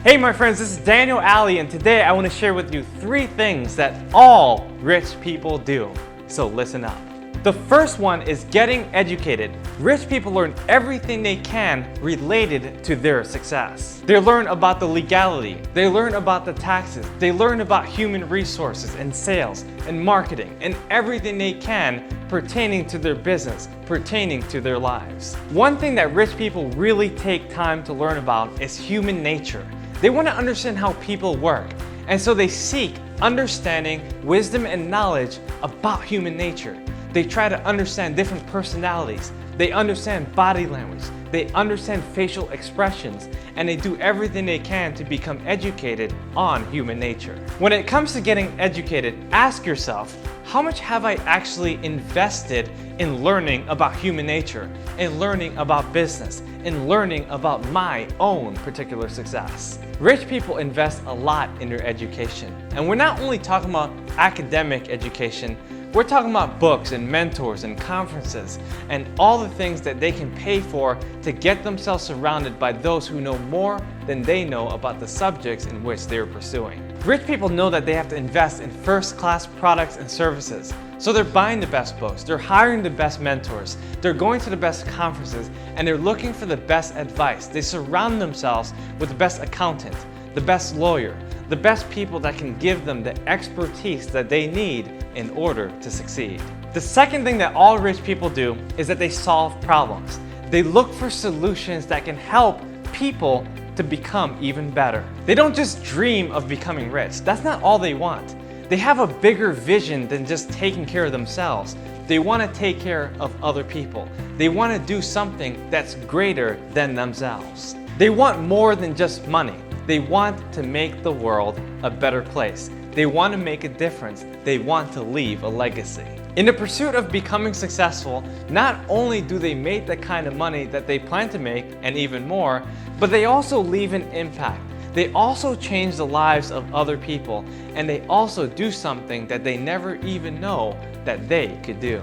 Hey my friends, this is Daniel Aldie, and today I want to share with you 3 things that all rich people do. So listen up. The first one is getting educated. Rich people learn everything they can related to their success. They learn about the legality, they learn about the taxes, they learn about human resources and sales and marketing and everything they can pertaining to their business, pertaining to their lives. One thing that rich people really take time to learn about is human nature. They want to understand how people work, and so they seek understanding, wisdom, and knowledge about human nature. They try to understand different personalities. They understand body language. They understand facial expressions, and they do everything they can to become educated on human nature. When it comes to getting educated, ask yourself, how much have I actually invested in learning about human nature, in learning about business, in learning about my own particular success? Rich people invest a lot in their education. And we're not only talking about academic education, we're talking about books and mentors and conferences and all the things that they can pay for to get themselves surrounded by those who know more than they know about the subjects in which they're pursuing. Rich people know that they have to invest in first-class products and services. So they're buying the best books, they're hiring the best mentors, they're going to the best conferences, and they're looking for the best advice. They surround themselves with the best accountant, the best lawyer, the best people that can give them the expertise that they need in order to succeed. The second thing that all rich people do is that they solve problems. They look for solutions that can help people to become even better. They don't just dream of becoming rich. That's not all they want. They have a bigger vision than just taking care of themselves. They want to take care of other people. They want to do something that's greater than themselves. They want more than just money. They want to make the world a better place. They want to make a difference. They want to leave a legacy. In the pursuit of becoming successful, not only do they make the kind of money that they plan to make and even more, but they also leave an impact. They also change the lives of other people, and they also do something that they never even know that they could do.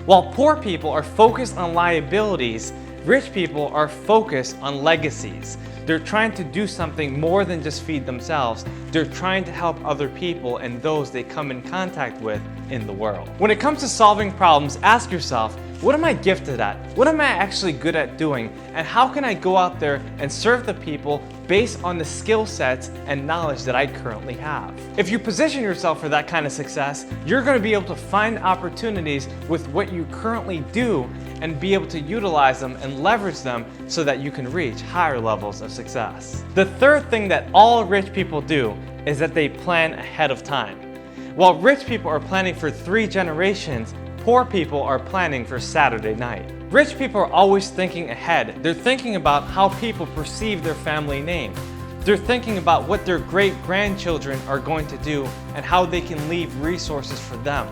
While poor people are focused on liabilities, rich people are focused on legacies. They're trying to do something more than just feed themselves. They're trying to help other people and those they come in contact with in the world. When it comes to solving problems, ask yourself, what am I gifted at? What am I actually good at doing? And how can I go out there and serve the people based on the skill sets and knowledge that I currently have? If you position yourself for that kind of success, you're going to be able to find opportunities with what you currently do and be able to utilize them and leverage them so that you can reach higher levels of success. The third thing that all rich people do is that they plan ahead of time. While rich people are planning for 3 generations, poor people are planning for Saturday night. Rich people are always thinking ahead. They're thinking about how people perceive their family name. They're thinking about what their great-grandchildren are going to do and how they can leave resources for them.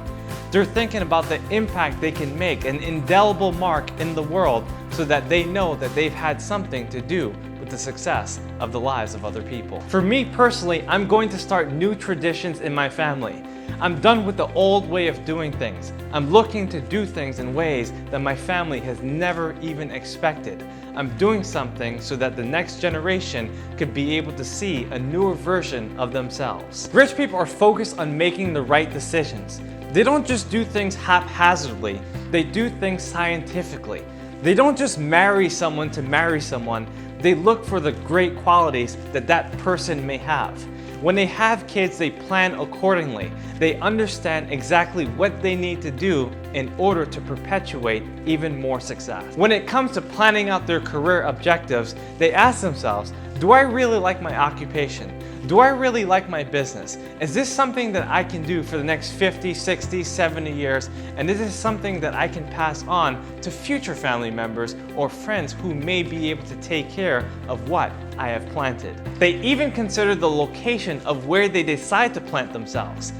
They're thinking about the impact they can make, an indelible mark in the world, so that they know that they've had something to do with the success of the lives of other people. For me personally, I'm going to start new traditions in my family. I'm done with the old way of doing things. I'm looking to do things in ways that my family has never even expected. I'm doing something so that the next generation could be able to see a newer version of themselves. Rich people are focused on making the right decisions. They don't just do things haphazardly, they do things scientifically. They don't just marry someone to marry someone, they look for the great qualities that that person may have. When they have kids, they plan accordingly. They understand exactly what they need to do in order to perpetuate even more success. When it comes to planning out their career objectives, they ask themselves, do I really like my occupation? Do I really like my business? Is this something that I can do for the next 50, 60, 70 years? And is this something that I can pass on to future family members or friends who may be able to take care of what I have planted? They even consider the location of where they decide to plant themselves.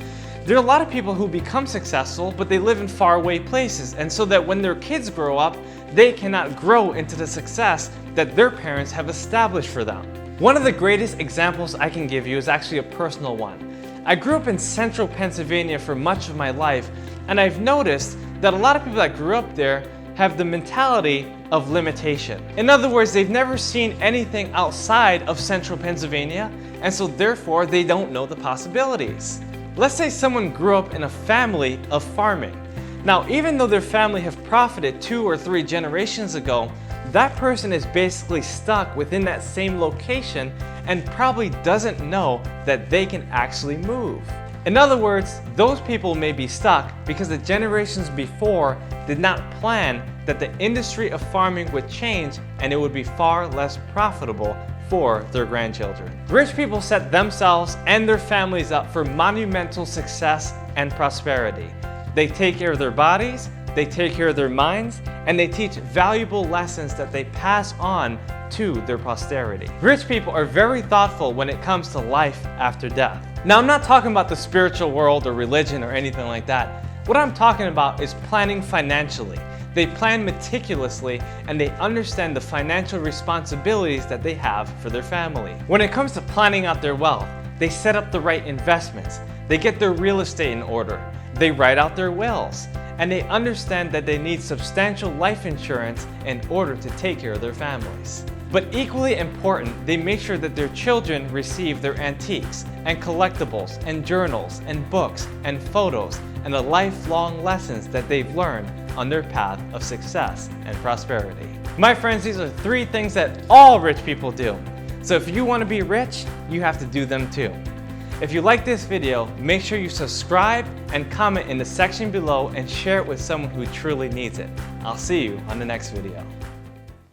There are a lot of people who become successful, but they live in faraway places, and so that when their kids grow up, they cannot grow into the success that their parents have established for them. One of the greatest examples I can give you is actually a personal one. I grew up in central Pennsylvania for much of my life, and I've noticed that a lot of people that grew up there have the mentality of limitation. In other words, they've never seen anything outside of central Pennsylvania, and so therefore they don't know the possibilities. Let's say someone grew up in a family of farming. Now, even though their family have profited 2 or 3 generations ago, that person is basically stuck within that same location and probably doesn't know that they can actually move. In other words, those people may be stuck because the generations before did not plan that the industry of farming would change and it would be far less profitable for their grandchildren. Rich people set themselves and their families up for monumental success and prosperity. They take care of their bodies, they take care of their minds, and they teach valuable lessons that they pass on to their posterity. Rich people are very thoughtful when it comes to life after death. Now, I'm not talking about the spiritual world or religion or anything like that. What I'm talking about is planning financially. They plan meticulously and they understand the financial responsibilities that they have for their family. When it comes to planning out their wealth, they set up the right investments, they get their real estate in order, they write out their wills, and they understand that they need substantial life insurance in order to take care of their families. But equally important, they make sure that their children receive their antiques and collectibles and journals and books and photos and the lifelong lessons that they've learned on their path of success and prosperity. My friends, these are 3 things that all rich people do. So if you want to be rich, you have to do them too. If you like this video, make sure you subscribe and comment in the section below and share it with someone who truly needs it. I'll see you on the next video.